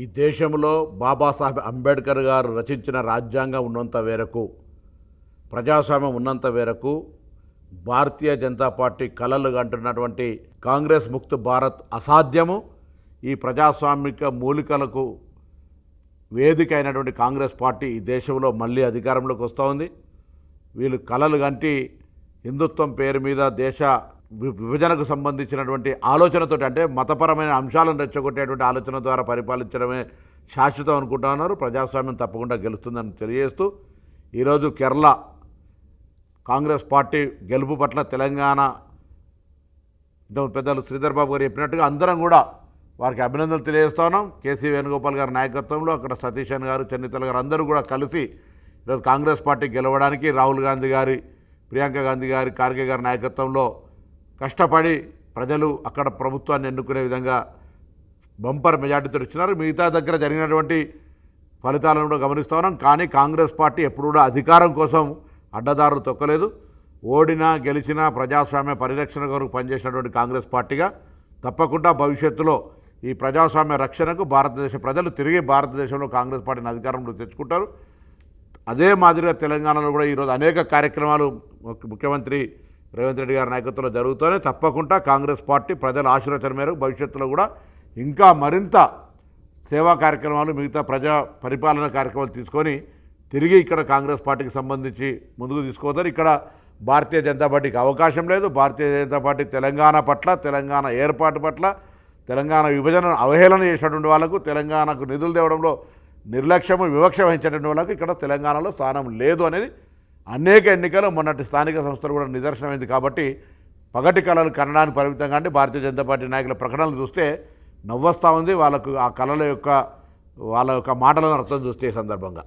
ఈ దేశంలో బాబాసాహెబ్ అంబేద్కర్ గారు రచించిన రాజ్యాంగం ఉన్నంత మేరకు, ప్రజాస్వామ్యం ఉన్నంత మేరకు భారతీయ జనతా పార్టీ కలలు కంటున్నటువంటి కాంగ్రెస్ ముక్త భారత్ అసాధ్యము. ఈ ప్రజాస్వామిక మూలికలకు వేదిక అయినటువంటి కాంగ్రెస్ పార్టీ ఈ దేశంలో మళ్ళీ అధికారంలోకి వస్తూ ఉంది. వీళ్ళు కలలు కంటి హిందుత్వం పేరు మీద దేశ విభజనకు సంబంధించినటువంటి ఆలోచనతో, అంటే మతపరమైన అంశాలను రెచ్చగొట్టేటువంటి ఆలోచన ద్వారా పరిపాలించడమే శాశ్వతం అనుకుంటా ఉన్నారు. ప్రజాస్వామ్యం తప్పకుండా గెలుస్తుందని తెలియజేస్తూ ఈరోజు కేరళ కాంగ్రెస్ పార్టీ గెలుపు పట్ల తెలంగాణ పెద్దలు శ్రీధర్ బాబు గారు చెప్పినట్టుగా అందరం కూడా వారికి అభినందనలు తెలియజేస్తా ఉన్నాం. కేసీ వేణుగోపాల్ గారి నాయకత్వంలో అక్కడ సతీశన్ గారు, చెన్నితల గారు అందరూ కూడా కలిసి ఈరోజు కాంగ్రెస్ పార్టీ గెలవడానికి రాహుల్ గాంధీ గారి, ప్రియాంక గాంధీ గారి, ఖార్గే గారి నాయకత్వంలో కష్టపడి ప్రజలు అక్కడ ప్రభుత్వాన్ని ఎన్నుకునే విధంగా బంపర్ మెజార్టీతో ఇచ్చినారు. మిగతా దగ్గర జరిగినటువంటి ఫలితాలను కూడా గమనిస్తూ ఉన్నాం. కానీ కాంగ్రెస్ పార్టీ ఎప్పుడు కూడా అధికారం కోసం అడ్డదారులు తొక్కలేదు. ఓడినా గెలిచినా ప్రజాస్వామ్య పరిరక్షణ కొరకు పనిచేసినటువంటి కాంగ్రెస్ పార్టీగా తప్పకుండా భవిష్యత్తులో ఈ ప్రజాస్వామ్య రక్షణకు భారతదేశ ప్రజలు తిరిగి భారతదేశంలో కాంగ్రెస్ పార్టీని అధికారంలో తెచ్చుకుంటారు. అదే మాదిరిగా తెలంగాణలో కూడా ఈరోజు అనేక కార్యక్రమాలు ముఖ్యమంత్రి రేవంత్ రెడ్డి గారి నాయకత్వంలో జరుగుతూనే తప్పకుండా కాంగ్రెస్ పార్టీ ప్రజల ఆశీర్వచన మేరకు భవిష్యత్తులో కూడా ఇంకా మరింత సేవా కార్యక్రమాలు, మిగతా ప్రజా పరిపాలన కార్యక్రమాలు తీసుకొని తిరిగి ఇక్కడ కాంగ్రెస్ పార్టీకి సంబంధించి ముందుకు తీసుకుపోతారు. ఇక్కడ భారతీయ జనతా పార్టీకి అవకాశం లేదు. భారతీయ జనతా పార్టీ తెలంగాణ పట్ల, తెలంగాణ ఏర్పాటు పట్ల, తెలంగాణ విభజనను అవహేళన చేసినటువంటి వాళ్ళకు, తెలంగాణకు నిధులు తేవడంలో నిర్లక్ష్యము, వివక్ష వహించేటువంటి వాళ్ళకు ఇక్కడ తెలంగాణలో స్థానం లేదు అనేది అనేక ఎన్నికలు, మొన్నటి స్థానిక సంస్థలు కూడా నిదర్శనమైంది. కాబట్టి పగటి కళలు కనడానికి పరిమితంగా అంటే భారతీయ జనతా పార్టీ నాయకుల ప్రకటనలు చూస్తే నవ్వొస్తూ ఉంది. వాళ్ళకు ఆ కళల యొక్క వాళ్ళ యొక్క మాటలను అర్థం చూస్తే ఈ సందర్భంగా